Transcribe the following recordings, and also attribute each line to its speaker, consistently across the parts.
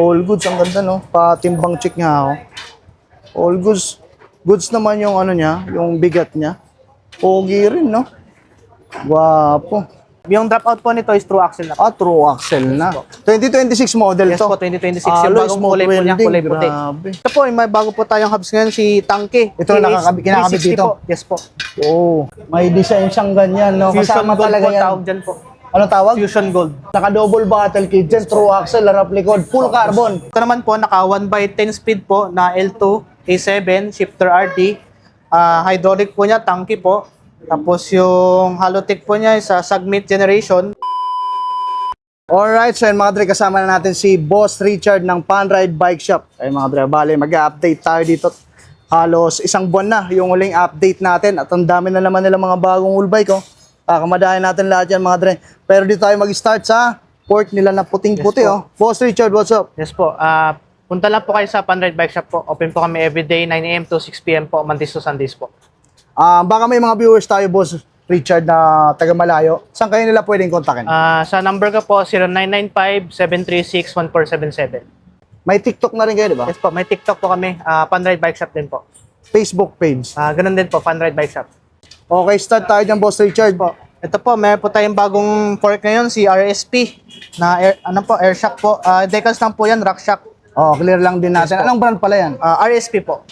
Speaker 1: All goods, ang ganda no. Patimbang check nga ako. All goods. Goods naman yung ano niya, yung bigat niya. Pogi rin no. Guwapo.
Speaker 2: Yung dropout po nito is true axle na po.
Speaker 1: True axle na. 2026 model
Speaker 2: Yes
Speaker 1: to.
Speaker 2: po, 2026. Yung bagong kulay po niya, kulay puti.
Speaker 1: Grabe.
Speaker 2: Ito po, may bago po tayong hubs ngayon, si Tanke.
Speaker 1: Ito ang kinakabit dito?
Speaker 2: Po. Yes po.
Speaker 1: Oh, may design siyang ganyan no.
Speaker 2: Fusion
Speaker 1: Kasama
Speaker 2: Gold
Speaker 1: talaga
Speaker 2: po
Speaker 1: yan.
Speaker 2: tawag dyan po.
Speaker 1: Ano tawag?
Speaker 2: Fusion Gold.
Speaker 1: Naka-double battle kit dyan, true axle, harap likod, full carbon.
Speaker 2: Ito naman po, naka 1x10 speed po na L2, A7, shifter RD. Hydraulic po niya, tanke po. Tapos yung Halotech po niya is Sagmit generation.
Speaker 1: Alright, so yun mga dre, kasama na natin si Boss Richard ng Panride Bike Shop. Ay mga dre, bali, mag-update tayo dito. Halos isang buwan na yung huling update natin at ang dami na naman nila mga bagong wheel bike. Kamadahin natin lahat yan mga dre. Pero dito tayo mag-start sa port nila na puting-puti.
Speaker 2: Yes,
Speaker 1: Boss Richard, what's up?
Speaker 2: Yes po. Punta lang po kayo sa Panride Bike Shop po. Open po kami everyday 9 AM to 6 PM po, Mondays to Sundays po.
Speaker 1: Baka may mga viewers tayo, Boss Richard, na taga malayo. Saan kayo nila pwedeng kontakin?
Speaker 2: Sa number ko po, 0995-736-1477.
Speaker 1: May TikTok na rin kayo, di ba?
Speaker 2: Yes po, may TikTok po kami. Panride Bike Shop din po.
Speaker 1: Facebook page.
Speaker 2: Ganun din po, Panride Bike Shop.
Speaker 1: Okay, start tayo dyan, Boss Richard.
Speaker 2: Ito po, meron po tayong bagong fork ngayon, si RSP. Na air shock po. Decals lang po yan, rock shock.
Speaker 1: Clear lang din natin.
Speaker 2: Yes,
Speaker 1: Anong brand pala yan?
Speaker 2: RSP po.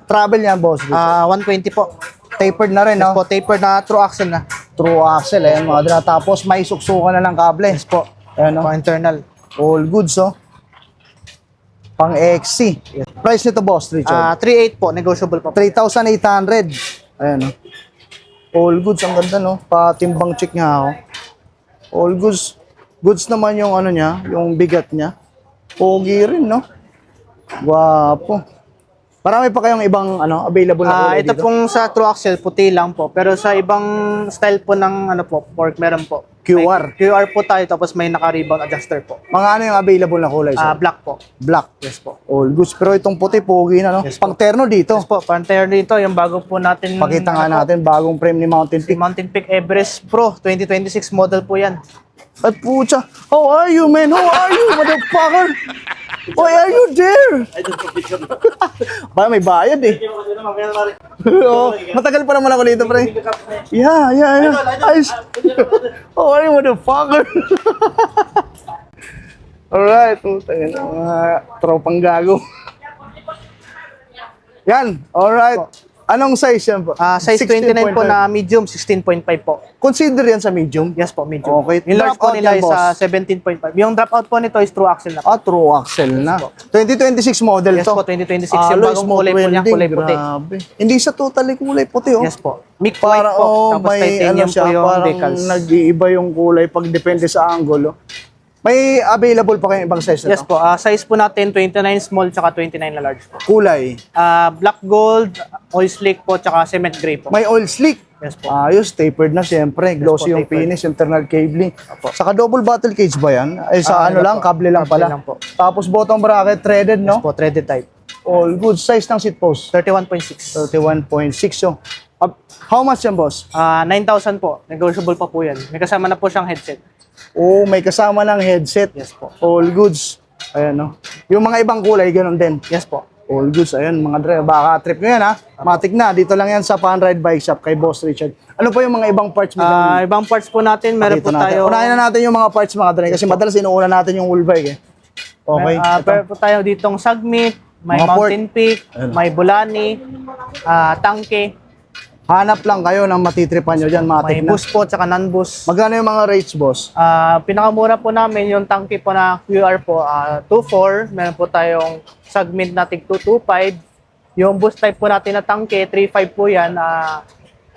Speaker 1: Travel yan, Boss Richard.
Speaker 2: 120 po.
Speaker 1: Tapered na rin,
Speaker 2: Yes
Speaker 1: no?
Speaker 2: po, tapered na true axle na.
Speaker 1: True axle, eh, mga dra. Tapos may suksukan na ng kable.
Speaker 2: Yes po.
Speaker 1: Ayan, no?
Speaker 2: Po, internal.
Speaker 1: All goods, oh. Pang XC. Price nito, Boss Richard?
Speaker 2: 3.8 po, negotiable po.
Speaker 1: 3,800. Ayan, no? All goods, ang ganda, no? Patimbang check nga ako. All goods. Goods naman yung ano niya, yung bigat niya. Pogi rin, no? Guwapo. Marami pa kayong ibang ano available na kulay
Speaker 2: Ito
Speaker 1: dito?
Speaker 2: pong sa true axle, puti lang po. Pero sa ibang style po ng ano po, fork, meron po.
Speaker 1: QR.
Speaker 2: May QR po tayo, tapos may naka-rebound adjuster po.
Speaker 1: Mga ano yung available na kulay, sir?
Speaker 2: Black po.
Speaker 1: Black.
Speaker 2: Yes po.
Speaker 1: All goods. Pero itong puti, pogi na, no?
Speaker 2: Yes po.
Speaker 1: Pang terno dito.
Speaker 2: Yes po, pantair dito, yung bago po natin.
Speaker 1: Pakita nga natin, bagong frame ni Mountain
Speaker 2: Si
Speaker 1: Peak.
Speaker 2: Mountain Peak Everest Pro, 2026 model po yan.
Speaker 1: At pucha, how are you, man? How are you, motherfucker? Why are you there? Ba, may bayad eh. Oo, matagal pa naman ako dito, pre. Yeah. Ayos. How are you, motherfucker? Alright, tangin na mga tropang gago. Yan, alright. Anong size yan po?
Speaker 2: Size 29 po na medium, 16.5 po.
Speaker 1: Consider yan sa medium?
Speaker 2: Yes po, medium.
Speaker 1: Okay.
Speaker 2: Yung large po
Speaker 1: Dropout
Speaker 2: nila
Speaker 1: yan,
Speaker 2: is
Speaker 1: boss?
Speaker 2: 17.5. Yung dropout po nito is true axle na po.
Speaker 1: True axle na. 2026 model
Speaker 2: Yes
Speaker 1: to.
Speaker 2: po, 2026. Yung bagong kulay po niya, kulay puti.
Speaker 1: Grabe. Hindi siya totally kulay puti, oh.
Speaker 2: Yes po. Mic white
Speaker 1: Para,
Speaker 2: po, tapos
Speaker 1: may
Speaker 2: titanium
Speaker 1: siya,
Speaker 2: po yung
Speaker 1: parang
Speaker 2: decals.
Speaker 1: nag-iiba yung kulay pag depende sa angulo. May available pa kayong ibang size na
Speaker 2: Yes
Speaker 1: to?
Speaker 2: po, size po natin 29 small tsaka 29 na large po.
Speaker 1: Kulay.
Speaker 2: Black gold, oil slick po tsaka cement gray po.
Speaker 1: May oil slick.
Speaker 2: Yes po.
Speaker 1: Ayos, tapered na siyempre. Glossy yung
Speaker 2: tapered.
Speaker 1: finish, internal cabling. Saka double battle cage ba yan? Ay sa ano lang, kable lang
Speaker 2: Kable
Speaker 1: pala.
Speaker 2: lang po.
Speaker 1: Tapos bottom bracket, threaded, no?
Speaker 2: Yes po, threaded type.
Speaker 1: All good. Size ng seat post?
Speaker 2: 31.6.
Speaker 1: 31.6. So, how much yan, boss?
Speaker 2: 9,000 po. Negotiable pa po yan. May kasama na po siyang headset.
Speaker 1: May kasama ng headset.
Speaker 2: Yes po.
Speaker 1: All goods. Ayan, no? Yung mga ibang kulay, ganun din.
Speaker 2: Yes po.
Speaker 1: All goods. Ayan, mga dre. Baka trip nyo yan, ha? Matik na. Dito lang yan sa Panride Bike Shop kay Boss Richard. Ano pa yung mga ibang parts mo?
Speaker 2: Ibang parts po natin, meron po tayo.
Speaker 1: Unahin na natin yung mga parts, mga dre. Kasi madalas inuuna natin yung wheel bike, eh. Okay.
Speaker 2: Meron po tayo ditong Sagmit, may
Speaker 1: Mga
Speaker 2: Mountain Peak, may Bulani, Tanke,
Speaker 1: Hanap lang kayo ng matitripan nyo dyan,
Speaker 2: may
Speaker 1: matik na.
Speaker 2: boost po, tsaka non-boost.
Speaker 1: Magkano yung mga rates, boss?
Speaker 2: Pinakamura po namin yung Tanke po na QR po, 2.4. Meron po tayong Sagmit na tig 2.25. Yung boost type po natin na Tanke, 3.5 po yan.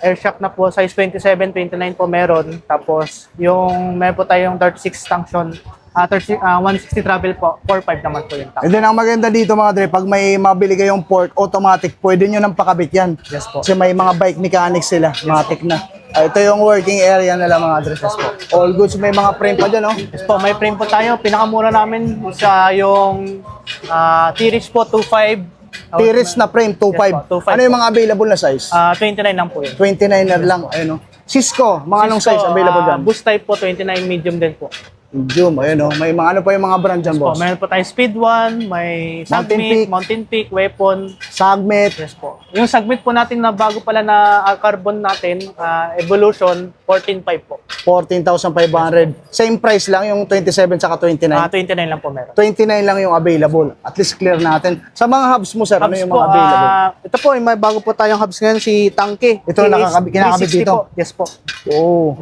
Speaker 2: Air shock na po, size 27, 29 po meron. Tapos yung meron po tayong 36 function, 160 travel po, 4.5 naman po yung tank.
Speaker 1: And then ang maganda dito mga dre, pag may mabili kayong port, automatic, pwede nyo nang pakabit yan.
Speaker 2: Yes po.
Speaker 1: Kasi may mga bike mechanics sila, matik na. Ito yung working area nila mga dre. All goods, may mga frame pa dyan, no?
Speaker 2: Yes po, may frame po tayo. Pinakamura namin sa yung T-Reach po, 2.5.
Speaker 1: T-Reach na frame, 2.5.
Speaker 2: Yes po, 2.5
Speaker 1: Ano yung mga available na size?
Speaker 2: 29 lang po yun.
Speaker 1: 29er lang, ayun, no? Cisco, mga anong size available dyan?
Speaker 2: Boost type po, 29 medium din po.
Speaker 1: Medium, ayun oh. May mga ano pa yung mga brand dyan,
Speaker 2: Po,
Speaker 1: boss?
Speaker 2: meron po tayong Speed 1, may
Speaker 1: Mountain
Speaker 2: Submit,
Speaker 1: Peak.
Speaker 2: Mountain Peak, Weapon.
Speaker 1: Sagmet,
Speaker 2: Yes po. Yung Submit po natin na bago pala na carbon natin, Evolution, 14.5 po.
Speaker 1: 14,500. Same price lang yung 27 saka 29.
Speaker 2: 29 lang po meron.
Speaker 1: 29 lang yung available. At least clear natin. Sa mga hubs mo, sir, ano
Speaker 2: Hubs
Speaker 1: yung
Speaker 2: po,
Speaker 1: mga available?
Speaker 2: ito po, may bago po tayong hubs ngayon, si Tangke.
Speaker 1: Ito ang kinakabit
Speaker 2: 360
Speaker 1: dito?
Speaker 2: Po. Yes po.
Speaker 1: Oh,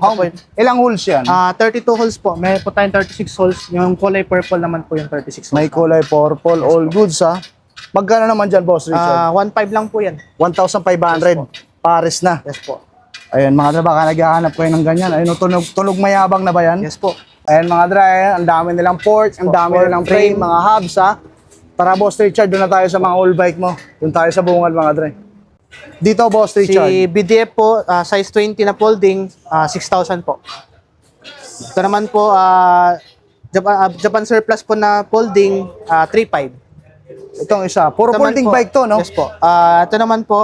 Speaker 1: ilang holes yan?
Speaker 2: 32 holes po. May po tayong 36 holes. Yung kulay purple naman po yung 36 holes.
Speaker 1: May kulay purple, all goods ha. Magkano naman dyan, Boss Richard?
Speaker 2: 1.5 lang po yan.
Speaker 1: 1,500.
Speaker 2: Yes, po.
Speaker 1: Pares na.
Speaker 2: Yes po.
Speaker 1: Ayan, mga dra, baka naghahanap kayo ng ganyan. Ayun, tunog mayabang na ba yan?
Speaker 2: Yes po.
Speaker 1: Ayan, mga dra, ang dami nilang port, ang dami
Speaker 2: Port,
Speaker 1: nilang frame, mga hubs ha. Tara, Boss Richard, doon na tayo sa mga all bike mo. Doon tayo sa bungal, mga dra. Dito, Boss Richard.
Speaker 2: Si BDF po, size 20 na folding, 6,000 po. Ito naman po, Japan Surplus po na folding, 3.5.
Speaker 1: Itong isa. Puro
Speaker 2: Ito naman
Speaker 1: folding
Speaker 2: po-
Speaker 1: bike to, no?
Speaker 2: Yes po. Ito naman po,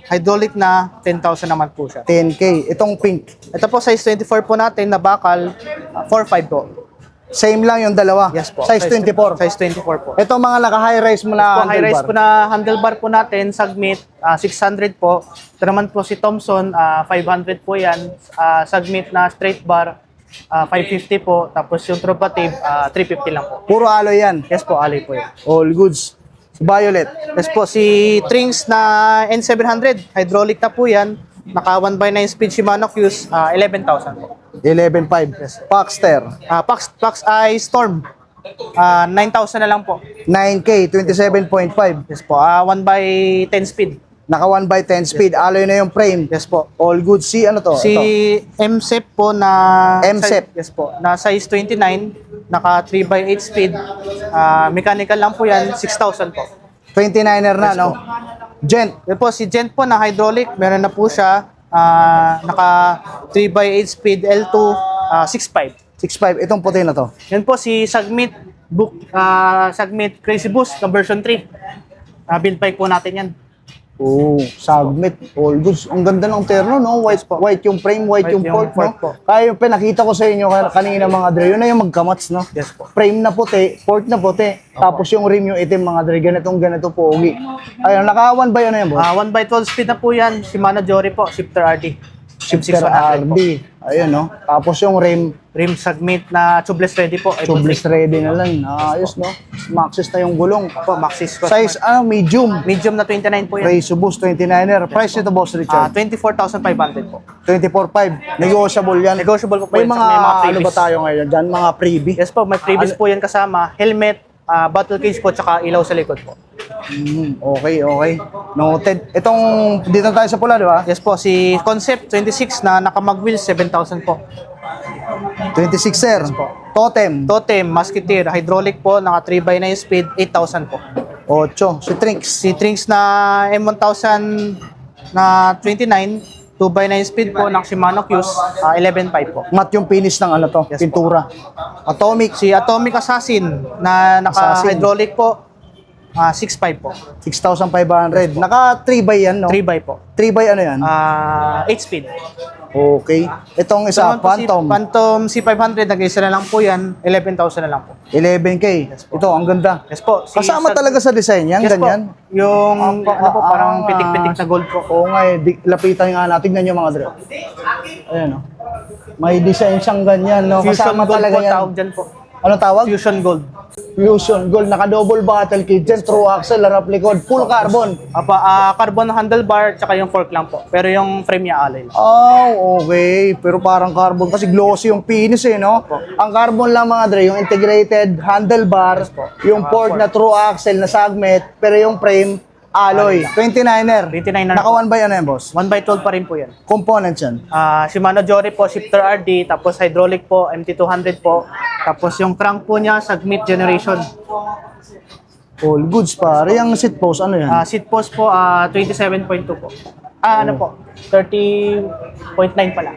Speaker 2: hydraulic na 10,000 naman po siya.
Speaker 1: 10K. Itong pink.
Speaker 2: Ito po, size 24 po natin na bakal, 4.5 po.
Speaker 1: Same lang yung dalawa.
Speaker 2: Yes po.
Speaker 1: Size 24.
Speaker 2: Size 24 po.
Speaker 1: Itong mga naka-high rise mo na
Speaker 2: High rise po
Speaker 1: handlebar.
Speaker 2: na handlebar po natin, Submit, 600 po. Ito naman po si Thompson, 500 po yan. Submit na straight bar, 550 po. Tapos yung Tropative, 350 lang po.
Speaker 1: Puro alloy yan.
Speaker 2: Yes po, alloy po yan.
Speaker 1: All goods. Violet.
Speaker 2: Yes po, si Trings na N700, hydraulic na po yan. Naka 1x9 speed Shimano Qs, 11,000 po.
Speaker 1: 11.5. Paxter.
Speaker 2: Pax ay Storm, 9,000 na lang po.
Speaker 1: 9K. 27.5.
Speaker 2: Yes po, 1x10 speed.
Speaker 1: Naka 1x10 speed. Alloy na yung frame.
Speaker 2: Yes po.
Speaker 1: All goods. Si ano to?
Speaker 2: Si
Speaker 1: Ito.
Speaker 2: MSEP po na
Speaker 1: MSEP.
Speaker 2: Yes po. Na size 29, naka 3x8 speed. Mechanical lang po 'yan, 6,000 po.
Speaker 1: 29er na, no? Gent.
Speaker 2: Yan po si Gent po na hydraulic, meron na po siya. Naka 3x8 speed L2, 6.5.
Speaker 1: 6.5. Itong puti na to.
Speaker 2: Yan po si Submit Submit Crazy Boost na version 3. Build bike po natin 'yan.
Speaker 1: Oh, Submit. All goods. Ang ganda ng terno, no? White yung frame, white yung port, no?
Speaker 2: port po.
Speaker 1: Kaya yung pinakita ko sa inyo kanina, mga dre, yun na yung magkamats, no?
Speaker 2: Yes po.
Speaker 1: Frame na puti, port na puti, tapos yung rim yung itim, mga dre, ganito pogi. Ayun, naka-1 by ano yan, boss?
Speaker 2: 1x12 speed na po 'yan, Shimano Jory po, Shifter RD.
Speaker 1: Shifter
Speaker 2: M600 po.
Speaker 1: RD. Ayun, no? Tapos yung rim,
Speaker 2: Rim Submit na tubeless ready po.
Speaker 1: tubeless ready na lang. Ayos, no? Maxis na yung gulong.
Speaker 2: po, Maxis Cross.
Speaker 1: Size, medium.
Speaker 2: Medium na 29 po yan.
Speaker 1: Race Boost 29er. Price nito, boss Richard?
Speaker 2: 24,500 po.
Speaker 1: 24.5. Negotiable yan.
Speaker 2: Negotiable po
Speaker 1: May
Speaker 2: yan.
Speaker 1: mga,
Speaker 2: May mga
Speaker 1: ano
Speaker 2: freebies.
Speaker 1: ba tayo ngayon dyan? Mga freebie.
Speaker 2: Yes po, may previous po yan kasama. Helmet, battle cage po, tsaka ilaw sa likod po.
Speaker 1: Okay. Noted. Itong, dito tayo sa pula, di ba?
Speaker 2: Yes po, si Concept 26 na nakamag wheels, 7,000 po.
Speaker 1: 26, sir. Totem.
Speaker 2: Totem, Musketeer, hydraulic po, naka 3x9 speed, 8,000 po.
Speaker 1: 8. Si Trinks.
Speaker 2: Si Trinks na M1000 na 29, 2x9 speed po, ng Shimano Qs, 11.5 po.
Speaker 1: Mat yung finish ng ano to,
Speaker 2: Yes,
Speaker 1: pintura. Atomic.
Speaker 2: Si Atomic Assassin na
Speaker 1: Assassin.
Speaker 2: naka-hydraulic po, 6.5 po.
Speaker 1: 6,500. Naka 3 by yan, no?
Speaker 2: 3x po.
Speaker 1: 3 by ano yan?
Speaker 2: 8 speed.
Speaker 1: Okay. Itong isa,
Speaker 2: Ito naman po si
Speaker 1: Phantom.
Speaker 2: Phantom C500, nag-isa na lang po yan, 11,000 na lang po.
Speaker 1: 11K. Ito, ang ganda.
Speaker 2: Yes po.
Speaker 1: Kasama talaga sa design yan,
Speaker 2: Yes
Speaker 1: ganyan.
Speaker 2: po. Yung ano po, parang pitik-pitik na gold po.
Speaker 1: Oo nga eh, lapitan nga natin. Tignan nyo mga dre. Ayan o. May design siyang ganyan, no?
Speaker 2: Fusion
Speaker 1: Kasama
Speaker 2: gold
Speaker 1: talaga
Speaker 2: po
Speaker 1: yan.
Speaker 2: tawag dyan po.
Speaker 1: Ano tawag?
Speaker 2: Fusion gold.
Speaker 1: Fusion Gold. Naka-double battle kit dyan. True axle, harap likod. Full carbon.
Speaker 2: Carbon handlebar, tsaka yung fork lang po. Pero yung frame niya alloy lang.
Speaker 1: Oh, okay. Pero parang carbon kasi glossy yung finish eh, no? Ang carbon lang mga dre, yung integrated handlebar, yung port na true axle na sagmet, pero yung frame, alloy. 29er.
Speaker 2: 29er
Speaker 1: Naka
Speaker 2: po.
Speaker 1: 1 by ano yan, boss?
Speaker 2: 1x12 pa rin po yan.
Speaker 1: Components yan.
Speaker 2: Shimano Jory po, Shifter RD, tapos hydraulic po, MT200 po. Tapos yung crank po niya, Submit Generation.
Speaker 1: All goods pare. Yung seat post, ano yan?
Speaker 2: Seat post po, 27.2 po. Ano po, 30.9 pala.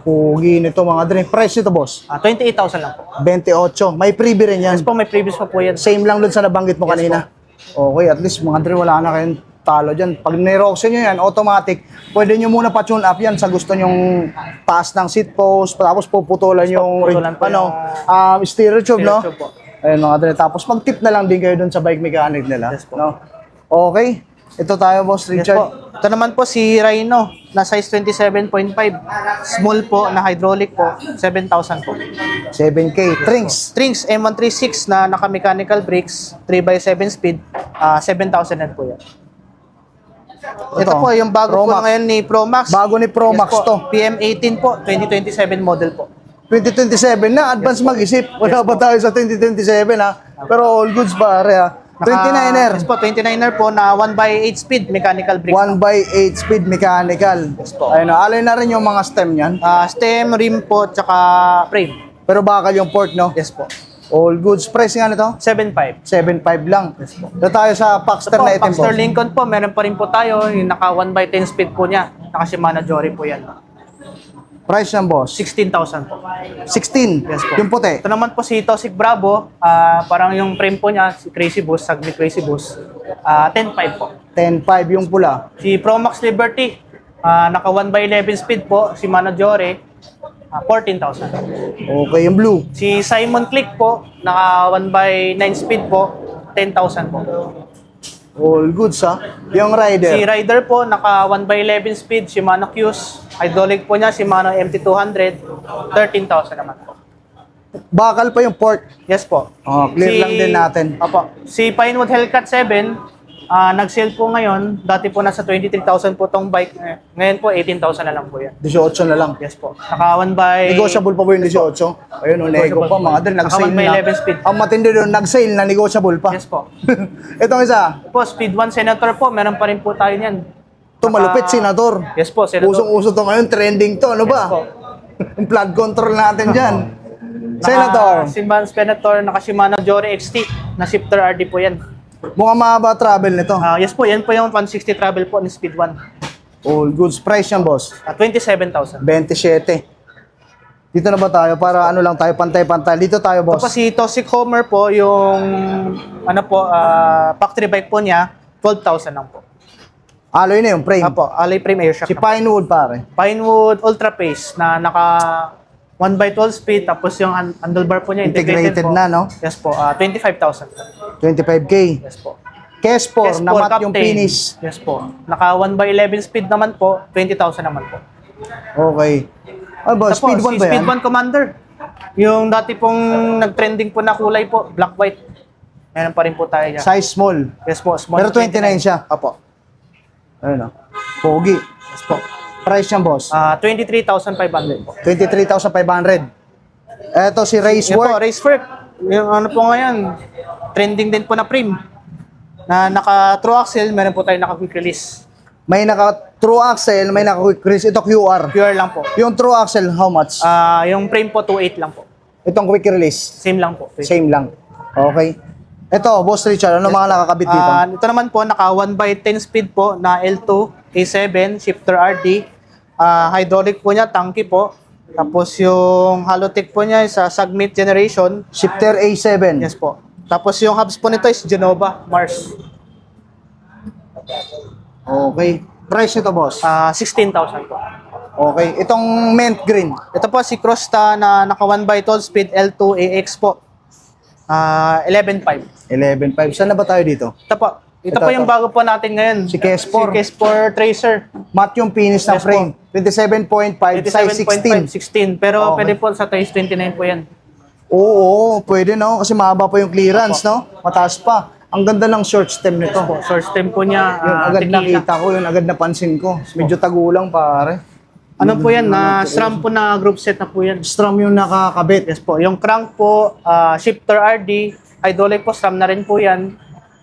Speaker 1: Pugi nito mga dre. Price nito, boss?
Speaker 2: 28,000 lang po.
Speaker 1: 28. May freebie rin yan.
Speaker 2: Yes po, may previous pa po yan.
Speaker 1: Same lang dun sa nabanggit mo kanina. Okay, at least mga dre, wala na kayong talo dyan. Pag niroxin nyo yan, automatic, pwede nyo muna pa-tune up yan sa gusto nyong taas ng seat post, tapos puputulan yung,
Speaker 2: puputulan po
Speaker 1: steering tube, no?
Speaker 2: Steering tube po.
Speaker 1: Ayun mga dre. Tapos mag-tip na lang din kayo dun sa bike mechanic nila.
Speaker 2: Yes po.
Speaker 1: No? Okay. Ito tayo, Boss
Speaker 2: Yes
Speaker 1: Richard.
Speaker 2: po. Ito naman po si Rhino na size 27.5. Small po na hydraulic po, 7,000 po.
Speaker 1: 7K. Trinks.
Speaker 2: Strings M136 na naka-mechanical brakes, 3x7 speed, 7,000 yan po yan. Ito po yung bago po
Speaker 1: Promax.
Speaker 2: ngayon ni Promax.
Speaker 1: Bago ni Promax
Speaker 2: Yes po.
Speaker 1: to.
Speaker 2: PM18 po, 2027 model po.
Speaker 1: 2027 na, advance mag-isip. Wala pa tayo sa 2027 ha. Pero all goods pare ha. 29er.
Speaker 2: Yes po, 29er po na 1x8 speed mechanical brakes.
Speaker 1: 1x8 speed mechanical.
Speaker 2: Yes po.
Speaker 1: Ayun, alay na rin yung mga stem niyan.
Speaker 2: Stem, rim po, tsaka frame.
Speaker 1: Pero bakal yung port, no?
Speaker 2: Yes po.
Speaker 1: All goods. Price nga nito?
Speaker 2: 7.5.
Speaker 1: 7.5 lang. Ito tayo sa Paxter na item,
Speaker 2: Paxter
Speaker 1: boss.
Speaker 2: Lincoln po, meron pa rin po tayo, yung naka 1x10 speed po niya. Naka Shimano Jory po yan.
Speaker 1: Price ng boss?
Speaker 2: 16,000 po.
Speaker 1: 16.
Speaker 2: Yes po.
Speaker 1: Yung puti.
Speaker 2: Ito naman po si Tosik Bravo, parang yung frame po niya, si Crazy Boost, Sagmi Crazy Boost, 10.5 po.
Speaker 1: 10.5 yung pula.
Speaker 2: Si Promax Liberty, naka 1x11 speed po, si Shimano Jory, 14,000.
Speaker 1: Okay, yung blue.
Speaker 2: Si Simon Click po, naka 1x9 speed po, 10,000 po.
Speaker 1: All goods ha. Yung
Speaker 2: Si
Speaker 1: rider.
Speaker 2: Rider po, naka 1x11 speed, Shimano Q's. Hydraulic po niya, Shimano MT200, 13,000 naman po.
Speaker 1: Bakal pa yung port.
Speaker 2: Yes po.
Speaker 1: Oh, clear lang din natin.
Speaker 2: Opo. Si Pinewood Hellcat 7, nag-sale po ngayon. Dati po nasa 23,000 po tong bike. Ngayon po, 18,000 na lang po yan.
Speaker 1: 18 na lang.
Speaker 2: Yes po. Naka 1x...
Speaker 1: Negotiable pa po yung 18. Ayun, nego pa. Mga dre, nag-sale
Speaker 2: Naka 1x11
Speaker 1: na.
Speaker 2: speed.
Speaker 1: Ang matindi doon, nag-sale na, negotiable pa.
Speaker 2: Yes po.
Speaker 1: Itong isa,
Speaker 2: Po, Speed 1 Senator po, meron pa rin po tayo niyan.
Speaker 1: ito malupit, Senator.
Speaker 2: Yes po, Senator.
Speaker 1: Usong-uso to ngayon, trending to. Ano ba?
Speaker 2: Yes po.
Speaker 1: Yung flood control natin dyan. Senator,
Speaker 2: Senator, naka Shimano Jory XT na shifter RD po yan.
Speaker 1: mukhang mahaba travel nito.
Speaker 2: Yes po, yan po yung 160 travel po ni Speed 1.
Speaker 1: All goods. Price yan, boss.
Speaker 2: 27,000.
Speaker 1: 27. Dito na ba tayo? Para ano lang tayo, pantay-pantay. Dito tayo,
Speaker 2: Ito
Speaker 1: boss.
Speaker 2: po si Toxic Homer po, yung ano po, factory bike po niya, 12,000 lang po.
Speaker 1: Alloy na yung frame.
Speaker 2: Apo, alloy frame air shock.
Speaker 1: Si Pinewood, pare.
Speaker 2: Pinewood Ultra Pace na naka 1x12 speed, tapos yung handlebar po niya
Speaker 1: Integrated
Speaker 2: po.
Speaker 1: na, no?
Speaker 2: Yes po, 25,000 po.
Speaker 1: 25K.
Speaker 2: Yes po.
Speaker 1: Kes4,
Speaker 2: Yes po,
Speaker 1: namat yung
Speaker 2: Captain.
Speaker 1: finish.
Speaker 2: Yes po. Naka 1x11 speed naman po, 20,000 naman po.
Speaker 1: Okay. Ano ba?
Speaker 2: Ito po,
Speaker 1: Speed 1
Speaker 2: si
Speaker 1: ba yan?
Speaker 2: Speed 1 Commander. Yung dati pong nag-trending po na kulay po, black white. Meron pa rin po tayo dyan.
Speaker 1: Size small.
Speaker 2: Yes po, small.
Speaker 1: Pero 29 siya.
Speaker 2: Apo.
Speaker 1: Ayun o. Pogi.
Speaker 2: Yes po.
Speaker 1: Price niyan, boss?
Speaker 2: 23,500 po.
Speaker 1: 23,500. Eto si
Speaker 2: Yan po,
Speaker 1: Racework.
Speaker 2: Racework. Yung ano po ngayon, trending din po na frame. Na naka-true axle, meron po tayo naka-quick release.
Speaker 1: May naka true axle, may naka quick release. Ito QR.
Speaker 2: Pure lang po.
Speaker 1: Yung true axle, how much?
Speaker 2: Yung frame po, 2.8 lang po.
Speaker 1: Itong quick release.
Speaker 2: Same lang po.
Speaker 1: Same lang. Okay. Ito, Boss Richard, ano mga nakakabit dito?
Speaker 2: Ito naman po, naka 1x10 speed po na L2, A7, shifter RD. Hydraulic po niya, tanky po. Tapos yung Halotech po niya sa Sagmit Generation.
Speaker 1: Shifter A7.
Speaker 2: Yes po. Tapos yung hubs po nito is Genova, Mars.
Speaker 1: Okay. Price nito, boss?
Speaker 2: 16,000 po.
Speaker 1: Okay. Itong mint green.
Speaker 2: Ito po si Crosta na naka 1x12 speed L2 AX po. 11.5.
Speaker 1: 11.5. Saan na ba tayo dito?
Speaker 2: Ito po. Ito
Speaker 1: Ito,
Speaker 2: po yung
Speaker 1: ito.
Speaker 2: bago po natin ngayon.
Speaker 1: Si Kes4.
Speaker 2: Si Kes4 Tracer.
Speaker 1: Matte yung finish ng
Speaker 2: Yes,
Speaker 1: frame. 27.5, size 16.
Speaker 2: 16. Pero
Speaker 1: Okay.
Speaker 2: pwede po sa size 29 po yan.
Speaker 1: Oo, pwede no? Kasi mahaba pa yung clearance, no? Mataas pa. Ang ganda ng short stem nito.
Speaker 2: Source stem po niya.
Speaker 1: Yung agad
Speaker 2: tequila.
Speaker 1: nakita ko, yung agad napansin ko. Medyo tagulang, pare.
Speaker 2: Ano po yan? SRAM po na group set na po yan.
Speaker 1: Strum yung nakakabit.
Speaker 2: Yes po. Yung crank po, shifter RD, hydraulic po, SRAM na rin po yan.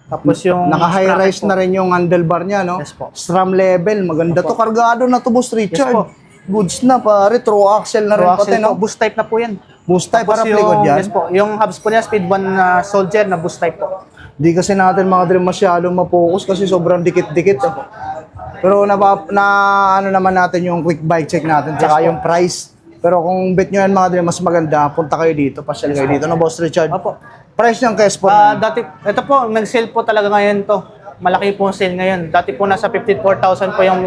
Speaker 2: Tapos yung...
Speaker 1: Naka-high
Speaker 2: sprocket
Speaker 1: rise
Speaker 2: po.
Speaker 1: na rin yung handlebar niya, no?
Speaker 2: Yes po.
Speaker 1: Strum level, maganda to. Kargado na to, Boss Richard.
Speaker 2: Yes po.
Speaker 1: Goods na, pare. True axle na rin
Speaker 2: True
Speaker 1: pati,
Speaker 2: axle po,
Speaker 1: no?
Speaker 2: boost type na po yan.
Speaker 1: Boost type, para
Speaker 2: Tapos
Speaker 1: likod yan.
Speaker 2: Yes po. Yung hubs po niya, speed 1 na soldier na boost type po.
Speaker 1: Di kasi natin mga dream masyadong mapokus kasi sobrang dikit-dikit. Eh. Pero ano naman natin yung quick bike check natin, tsaka yung price. Pero kung bet nyo yan mga dream, mas maganda, punta kayo dito, pasyal kayo dito, no, Boss Richard?
Speaker 2: Opo.
Speaker 1: Price ng Kes4
Speaker 2: Dati, ito po, nag-sale po talaga ngayon to. malaki po sale ngayon. Dati po nasa 54,000 po yung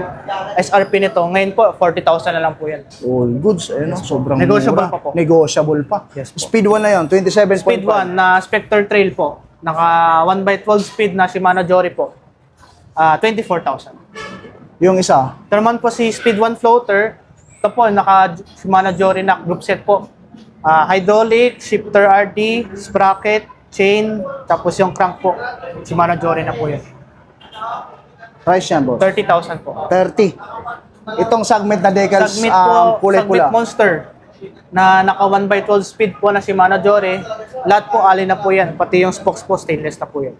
Speaker 2: SRP nito. Ngayon po, 40,000 na lang po yan.
Speaker 1: All goods. Ayun, no? Sobrang
Speaker 2: Negotiable
Speaker 1: mura.
Speaker 2: pa po.
Speaker 1: Negotiable pa.
Speaker 2: Yes po.
Speaker 1: Speed 1 na yun, 27.5.
Speaker 2: Speed 1 na Spectre Trail po. Naka 1x12 speed na Shimano Jory po. 24,000.
Speaker 1: Yung isa,
Speaker 2: Ito naman po si Speed 1 Floater. Ito po, naka Shimano Jory na group set po. Hydraulic, shifter RD, sprocket, chain, tapos yung crank po. Shimano Jory na po yan.
Speaker 1: price yan, boss.
Speaker 2: 30,000 po.
Speaker 1: 30. Itong segment na decals,
Speaker 2: Submit po,
Speaker 1: kulay
Speaker 2: Submit
Speaker 1: pula.
Speaker 2: Monster na naka 1x12 speed po na Shimano Jory. Lahat po alin na po yan. Pati yung spokes po, stainless na po yan.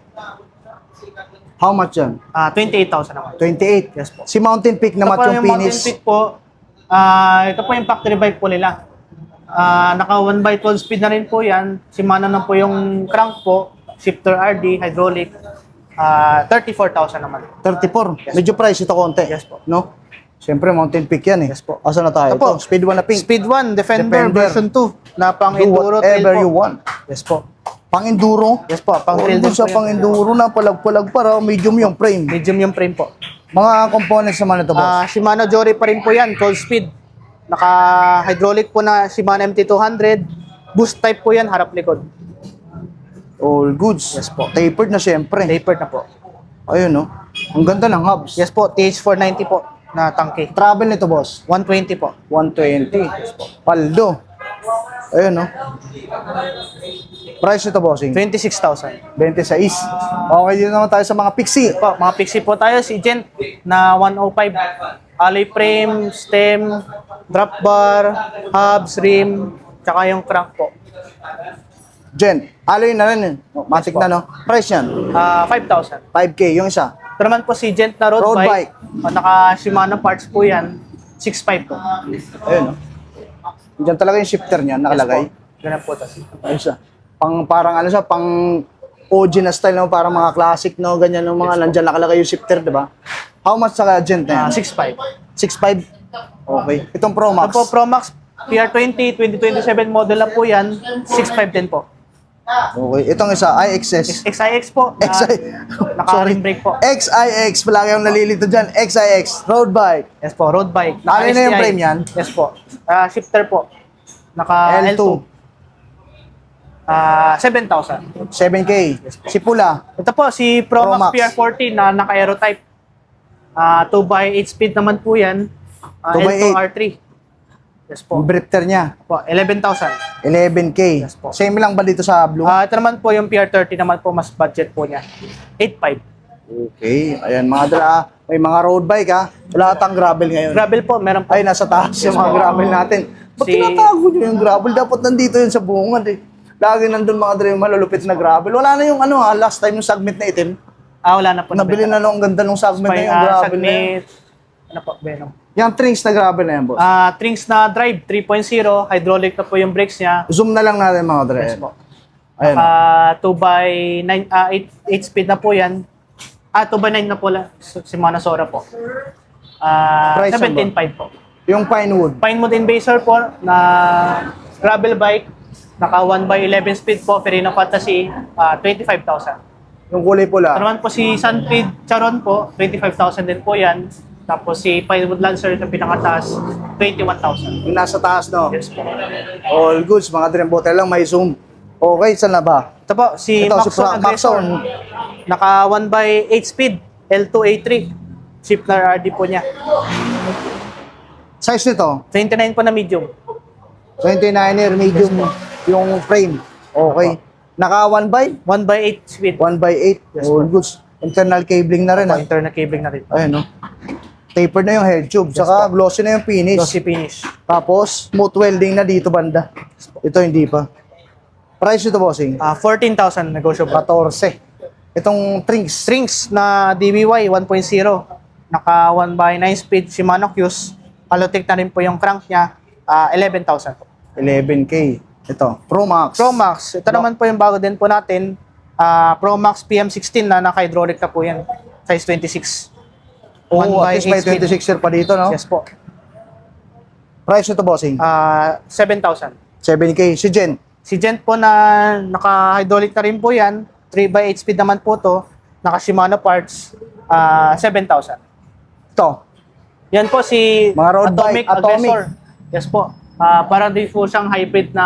Speaker 1: How much yan?
Speaker 2: 28,000 naman.
Speaker 1: 28.
Speaker 2: Yes po.
Speaker 1: Si Mountain Peak naman
Speaker 2: Ito po
Speaker 1: yung
Speaker 2: Mountain
Speaker 1: finish.
Speaker 2: Peak po, ito po yung factory bike po nila. Naka 1x12 speed na rin po yan. Shimano na po yung crank po, shifter RD, hydraulic. 34,000 naman.
Speaker 1: 34. Medyo price ito konti.
Speaker 2: Yes po.
Speaker 1: No? Siyempre, Mountain Peak yan eh.
Speaker 2: Yes po.
Speaker 1: Asa na tayo?
Speaker 2: Ito po.
Speaker 1: Ito, Speed 1 na pink.
Speaker 2: Speed 1, Defender,
Speaker 1: Defender.
Speaker 2: version 2 na pang
Speaker 1: Do
Speaker 2: enduro trail
Speaker 1: whatever
Speaker 2: po.
Speaker 1: you want.
Speaker 2: Yes po.
Speaker 1: Pang-enduro?
Speaker 2: Yes po, pang trail din
Speaker 1: Sa
Speaker 2: po yan.
Speaker 1: pang-enduro na palag-palag para medium yung frame.
Speaker 2: Medium yung frame po.
Speaker 1: Mga components naman ito, boss.
Speaker 2: Shimano Jory pa rin po yan, 12 speed. Naka hydraulic po na Shimano MT200. Boost type po yan, harap likod.
Speaker 1: All goods.
Speaker 2: Yes po.
Speaker 1: Tapered na siyempre.
Speaker 2: Tapered na po.
Speaker 1: Ayun, no? Ang ganda ng hubs.
Speaker 2: Yes po, TH490 po na tangke.
Speaker 1: Travel nito, boss.
Speaker 2: 120 po.
Speaker 1: 120. Paldo. Ayun, no? Price ito, bossing.
Speaker 2: 26,000.
Speaker 1: 26. Okay, dito naman tayo sa mga Pixie.
Speaker 2: Po, mga Pixie po tayo, si Gent na 105. Alloy frame, stem, drop bar, hubs, rim, tsaka yung crank po.
Speaker 1: Gen, alloy na rin eh. Matik na, no? Price yan.
Speaker 2: 5,000.
Speaker 1: 5K. Yung isa.
Speaker 2: Ito naman po si Gent na road,
Speaker 1: Road
Speaker 2: bike. Naka Shimano parts po yan. 6,500 po.
Speaker 1: Ayun, no? Diyan talaga yung shifter niya, nakalagay.
Speaker 2: Yes po. Ganun po tas.
Speaker 1: Ayun siya. Parang ano siya, pang OG na style, no? Parang mga classic, no? Ganyan, no? Mga nandyan nakalagay yung shifter, di ba? How much sa Gent na yan?
Speaker 2: 6,500.
Speaker 1: 6.5? Okay. Itong Pro Max.
Speaker 2: Ito po Pro Max PR20 2027 model na po yan. 6,500 din po.
Speaker 1: Okay. Itong isa, IXS.
Speaker 2: XIX po. Naka-rim brake po.
Speaker 1: XIX. Palagi akong nalilito dyan. XIX. Road bike.
Speaker 2: Yes po, road bike.
Speaker 1: Ano na yung
Speaker 2: STI.
Speaker 1: frame yan?
Speaker 2: Yes po. Shifter po. Naka
Speaker 1: L2.
Speaker 2: L2. 7,000.
Speaker 1: 7K. Si Pula.
Speaker 2: Ito po, si Pro
Speaker 1: Pro
Speaker 2: Max
Speaker 1: Max.
Speaker 2: PR40 na naka-aerotype. 2x8 speed naman po yan.
Speaker 1: 2x8.
Speaker 2: L2R3. Yes po.
Speaker 1: Yung drifter niya.
Speaker 2: Po, 11,000.
Speaker 1: 11K.
Speaker 2: Yes po.
Speaker 1: Same lang ba dito sa Blue?
Speaker 2: Ito naman po yung PR30 naman po, mas budget po niya. 8,500.
Speaker 1: Okay. Ayan, mga dala. May mga road bike, ha? Wala atang gravel ngayon.
Speaker 2: Gravel po, meron po.
Speaker 1: Ay, nasa taas yung mga gravel natin. Ba't
Speaker 2: Si-
Speaker 1: tinatago nyo yung gravel? Dapat nandito yun sa bungad, eh. Lagi nandun mga dala yung malulupit na gravel. Wala na yung ano, ha? Last time yung segment na itim.
Speaker 2: Wala na po.
Speaker 1: Nabili na nung ang ganda nung segment na yung gravel na yun.
Speaker 2: Submit. Ano po, Venom.
Speaker 1: Yung trings na gravel na yan, boss.
Speaker 2: Trings na drive, 3.0. Hydraulic na po yung brakes niya.
Speaker 1: Zoom na lang natin, mga dala.
Speaker 2: Yes po.
Speaker 1: Ayan.
Speaker 2: 2x9, 8 speed na po yan. 2x9 na po lang. Si Manasora po.
Speaker 1: Price
Speaker 2: 17.5 po.
Speaker 1: Yung Pinewood.
Speaker 2: Pinewood Invader po na gravel bike. Naka 1x11 speed po. Ferrino Fantasy. 25,000.
Speaker 1: Yung kulay pula.
Speaker 2: Ito naman po si Sunfeed Charon po. 25,000 din po yan. Tapos si Pinewood Lancer na pinakataas. 21,000.
Speaker 1: Yung nasa taas, no?
Speaker 2: Yes po.
Speaker 1: All goods, mga dream botel lang, may zoom. Okay, saan na ba?
Speaker 2: Ito po, si
Speaker 1: Ito, si
Speaker 2: Maxon Aggressor.
Speaker 1: Maxon.
Speaker 2: Naka 1x8 speed, L2A3. Shifter RD po niya.
Speaker 1: Size nito,
Speaker 2: 29 po na medium.
Speaker 1: 29er medium yung frame. Okay. Naka 1 by
Speaker 2: 1x8 speed.
Speaker 1: 1 by 8.
Speaker 2: Yes,
Speaker 1: All goods. Internal cabling na rin, ha?
Speaker 2: Internal cabling na rin.
Speaker 1: Ayun, no? Tapered na yung head tube. Saka glossy na yung finish.
Speaker 2: Glossy finish.
Speaker 1: Tapos, smooth welding na dito banda. Ito hindi pa. Price ito, bossing?
Speaker 2: 14,000 negotiable.
Speaker 1: 14. Itong trings.
Speaker 2: Strings na DBY 1.0. Naka 1x9 speed Shimano Qs. Palotic na rin po yung crank niya. 11,000 po.
Speaker 1: 11K. Ito, Pro Max.
Speaker 2: Pro Max. Ito naman po yung bago din po natin. Pro Max PM16 na naka-hydraulic na po yan. Size 26.
Speaker 1: Oo, at least may
Speaker 2: 1x8 speed.
Speaker 1: 26er pa dito, no?
Speaker 2: Yes po.
Speaker 1: Price ito, bossing?
Speaker 2: 7,000.
Speaker 1: 7K. Si Jen.
Speaker 2: Si Gent po na naka-hydraulic na rin po yan. 3x8 speed naman po to. naka Shimano parts, 7,000.
Speaker 1: Ito.
Speaker 2: Yan po si
Speaker 1: Mga road
Speaker 2: Atomic
Speaker 1: bike, Atomic.
Speaker 2: Aggressor. Yes po. Parang din po siyang hybrid na...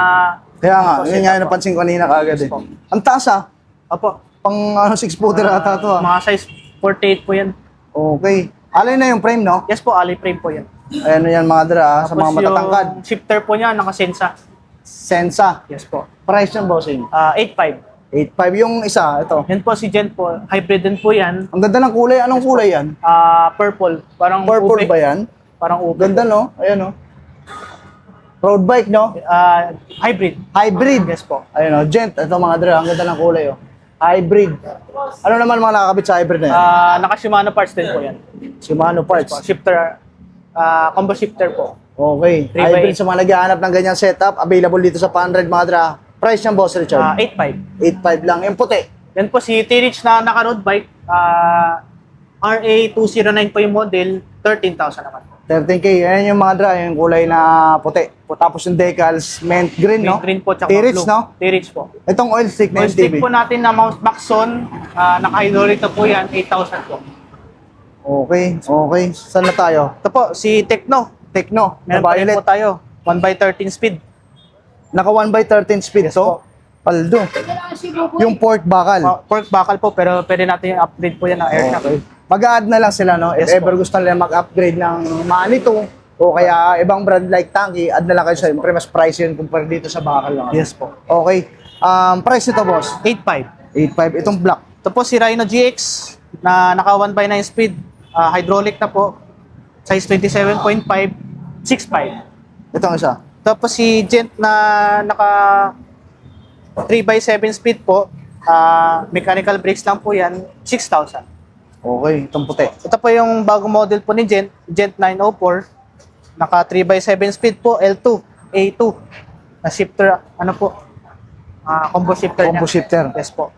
Speaker 1: Kaya nga,
Speaker 2: po,
Speaker 1: yun nga yung napansin ko kanina kagad eh.
Speaker 2: Yes po.
Speaker 1: Ang taas ah.
Speaker 2: Opo.
Speaker 1: Pang 6-footer ata to ah.
Speaker 2: Mga size 48 po yan.
Speaker 1: Okay. Alay na yung frame, no?
Speaker 2: Yes po, alley frame po yan.
Speaker 1: Ayan na yan mga dra, sa mga
Speaker 2: Tapos
Speaker 1: matatangkad.
Speaker 2: yung shifter po niya, naka-Sensa.
Speaker 1: Sensa.
Speaker 2: Yes po.
Speaker 1: Price ng bossing.
Speaker 2: 8.5.
Speaker 1: 8.5 yung isa, ito.
Speaker 2: Yan po si Gent po. Hybrid din po yan.
Speaker 1: Ang ganda ng kulay. Anong kulay yan?
Speaker 2: Purple. Parang
Speaker 1: Purple
Speaker 2: ube.
Speaker 1: ba yan?
Speaker 2: Parang ube.
Speaker 1: Ganda, no? Ayan, no? Road bike, no?
Speaker 2: Hybrid.
Speaker 1: Hybrid.
Speaker 2: Yes po.
Speaker 1: Ayun, no? Gent. Ito mga dra, ang ganda ng kulay, oh. Hybrid. Ano naman mga nakakabit sa hybrid na yan?
Speaker 2: Naka-Shimano parts din po yan.
Speaker 1: Shimano parts.
Speaker 2: Shifter. Combo shifter po.
Speaker 1: Okay.
Speaker 2: 3x8.
Speaker 1: Hybrid sa mga naghahanap ng ganyang setup, available dito sa Panred mga dra. Price ng Boss Richard?
Speaker 2: 8.5.
Speaker 1: 8.5 lang. Yung puti.
Speaker 2: Yan po si T-Reach na naka-road bike. RA209 po yung model. 13,000 naman po.
Speaker 1: 13K. Yan yung mga dra, yung kulay na puti. Tapos yung decals, mint green, no?
Speaker 2: Green po tsaka
Speaker 1: T-Reach,
Speaker 2: blue.
Speaker 1: no?
Speaker 2: T-Reach po.
Speaker 1: Itong oil stick na
Speaker 2: Oil stick
Speaker 1: MTB.
Speaker 2: po natin na Mount Maxon. Naka-hydraulic na po yan. 8,000 po.
Speaker 1: Okay, okay. Saan na tayo?
Speaker 2: Ito po, si Tecno.
Speaker 1: Tecno, na
Speaker 2: Meron pa rin
Speaker 1: violet.
Speaker 2: po tayo. 1x13 speed.
Speaker 1: Naka 1/13 speed
Speaker 2: Yes
Speaker 1: to.
Speaker 2: po.
Speaker 1: Paldo. Yung port bakal.
Speaker 2: Pork buckle po, pero pwede natin yung upgrade po yan ng air shock.
Speaker 1: Okay. Mag-a-add na lang sila, no? If
Speaker 2: Yes
Speaker 1: ever
Speaker 2: po.
Speaker 1: gusto nila mag-upgrade ng Manito o kaya ibang brand like Tanki, add na lang kayo sa siyempre mas price yun kumpara dito sa bakal lang.
Speaker 2: Yes po.
Speaker 1: Okay. Price nito, boss?
Speaker 2: 8.5.
Speaker 1: 8.5. Itong black.
Speaker 2: Ito po si Rhino GX na naka 1x9 speed. Hydraulic na po. Size 27.5. 6.5.
Speaker 1: Itong isa.
Speaker 2: Tapos si Gent na naka 3x7 speed po. Mechanical brakes lang po yan. 6,000.
Speaker 1: Okay. Itong puti.
Speaker 2: Ito po yung bagong model po ni Gent. Gent 904. Naka 3x7 speed po. L2. A2. Na shifter. Ano po? Combo shifter
Speaker 1: Combo
Speaker 2: niya.
Speaker 1: shifter.
Speaker 2: Yes po.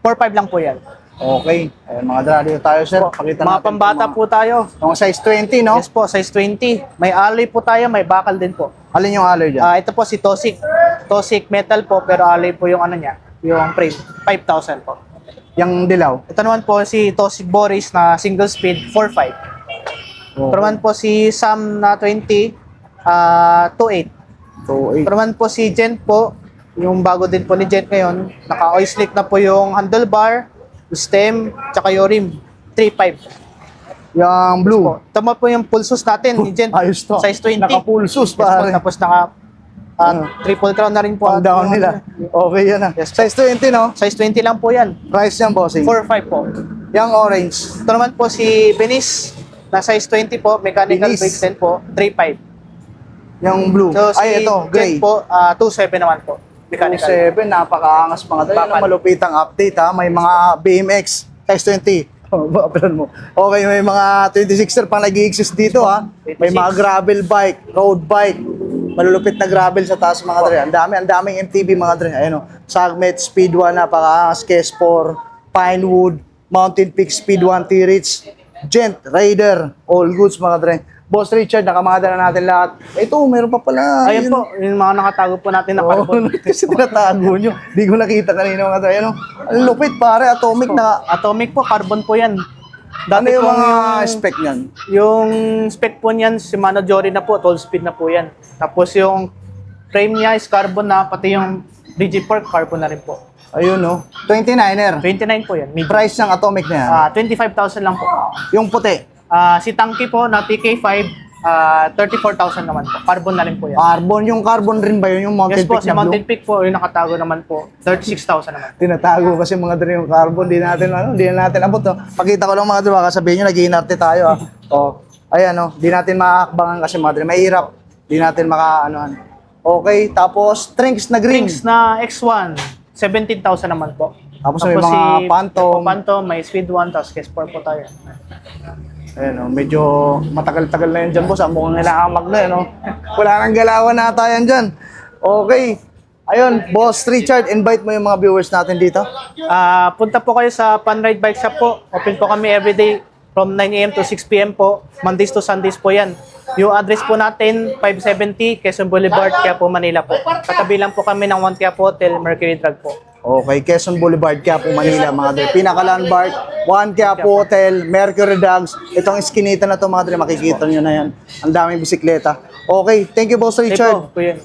Speaker 2: 4.5 lang po yan.
Speaker 1: Okay. Ayun, mga dra, dito tayo, sir. Pakita
Speaker 2: Mga
Speaker 1: natin
Speaker 2: pambata
Speaker 1: itong
Speaker 2: po tayo.
Speaker 1: Mga size 20, no?
Speaker 2: Yes po, size 20. May alloy po tayo, may bakal din po.
Speaker 1: Alin yung alloy dyan?
Speaker 2: Ito po si Tosik. Tosik metal po, pero alloy po yung ano niya, yung frame. 5,000 po.
Speaker 1: Yung dilaw.
Speaker 2: Ito naman po si Tosik Boris na single speed, 4.5. Ito naman po si Sam na 20, 2.8.
Speaker 1: So,
Speaker 2: Ito naman po si Gent po, yung bago din po ni Gent ngayon. Naka-oil slick na po yung handlebar, stem, tsaka yung rim. 3.5.
Speaker 1: yung blue.
Speaker 2: Tama po yung pulsos natin ni Gent.
Speaker 1: Ayos to.
Speaker 2: Size 20.
Speaker 1: Naka-pulsos
Speaker 2: Yes po,
Speaker 1: pa.
Speaker 2: tapos naka triple crown na rin po.
Speaker 1: Pang down nila. Okay yan ah.
Speaker 2: Yes.
Speaker 1: Size 20, no?
Speaker 2: Size 20 lang po yan.
Speaker 1: Price yan, bossing.
Speaker 2: 4.5 po.
Speaker 1: Yung orange.
Speaker 2: Ito naman po si Venice na size 20 po. Mechanical
Speaker 1: Venice.
Speaker 2: brakes din po. 3.5.
Speaker 1: Yung blue.
Speaker 2: So si
Speaker 1: Ay, ito, gray.
Speaker 2: Gent po, 2.7 naman po. Mechanical.
Speaker 1: 27, napakaangas mga dala. Yan ang
Speaker 2: Bakal.
Speaker 1: malupitang update ha. May mga BMX, size 20. Oh, babalan mo. Okay, may mga 26er pang nag-i-exist dito ha. May
Speaker 2: 26.
Speaker 1: mga gravel bike, road bike, malulupit na gravel sa taas mga dre. Ang daming MTB mga dre. Ayun o. Sagmet, Speed 1, napakaangas, K-Sport, Pinewood, Mountain Peak, Speed 1, T-Reach, Gent, Raider, all goods mga dre. Boss Richard, nakamada na natin lahat. Ito, meron pa pala.
Speaker 2: Ayun po, yung mga nakatago po natin na
Speaker 1: Oo,
Speaker 2: carbon.
Speaker 1: kasi tinatago nyo. Di ko nakita kanina mga tayo. Ano? Ang lupit pare, atomic na.
Speaker 2: Atomic po, carbon po yan.
Speaker 1: Ano yung
Speaker 2: pong
Speaker 1: mga spec niyan?
Speaker 2: Yung spec po niyan, si Shimano Jory na po, 12 speed na po yan. Tapos yung frame niya is carbon na, pati yung rigid fork, carbon na rin po.
Speaker 1: Ayun no. 29er.
Speaker 2: 29 po yan. Medium.
Speaker 1: Price ng atomic na yan.
Speaker 2: 25,000 lang po.
Speaker 1: Yung puti.
Speaker 2: Si Tanky po na TK5, 34,000 naman po. Carbon na rin po yan.
Speaker 1: Carbon. Yung carbon rin ba yun? Yung Mountain
Speaker 2: Yes po,
Speaker 1: Peak
Speaker 2: si
Speaker 1: na
Speaker 2: Mountain
Speaker 1: blue?
Speaker 2: Peak po, yung nakatago naman po. 36,000 naman.
Speaker 1: Tinatago kasi mga dre yung carbon. Di na natin abot. No? Pakita ko lang mga dre, baka sabihin nyo, nag-iinarte tayo. Ah. Oh. Ayan no. Di natin makakakbangan kasi mga dre. Mahirap. Di natin maka-anuhan. Okay. Tapos, Trinks na green.
Speaker 2: Drinks na X1, 17,000 naman po.
Speaker 1: Tapos may mga Phantom.
Speaker 2: Phantom, may Speed 1, tapos K-Sport po tayo.
Speaker 1: Ayun, medyo matagal-tagal na yan dyan, boss. Mukhang nilakamag na, no? Wala nang galawan na tayo dyan. Okay. Ayun, Boss Richard, invite mo yung mga viewers natin dito.
Speaker 2: Punta po kayo sa Panride Bike Shop po. Open po kami everyday from 9 a.m. to 6 p.m. po. Mondays to Sundays po yan. Yung address po natin, 570 Quezon Boulevard, Quiapo, Manila po. Katabi lang po kami ng One Quiapo Hotel, Mercury Drug po.
Speaker 1: Okay, Quezon Boulevard, Quiapo, Manila, mga dre. Pinaka-landmark, One Quiapo Hotel, Mercury Dogs. Itong iskinita na to, mga dre, makikita nyo na yan. Ang daming bisikleta. Okay, thank you, Boss
Speaker 2: Sige
Speaker 1: Richard.
Speaker 2: po, kuya.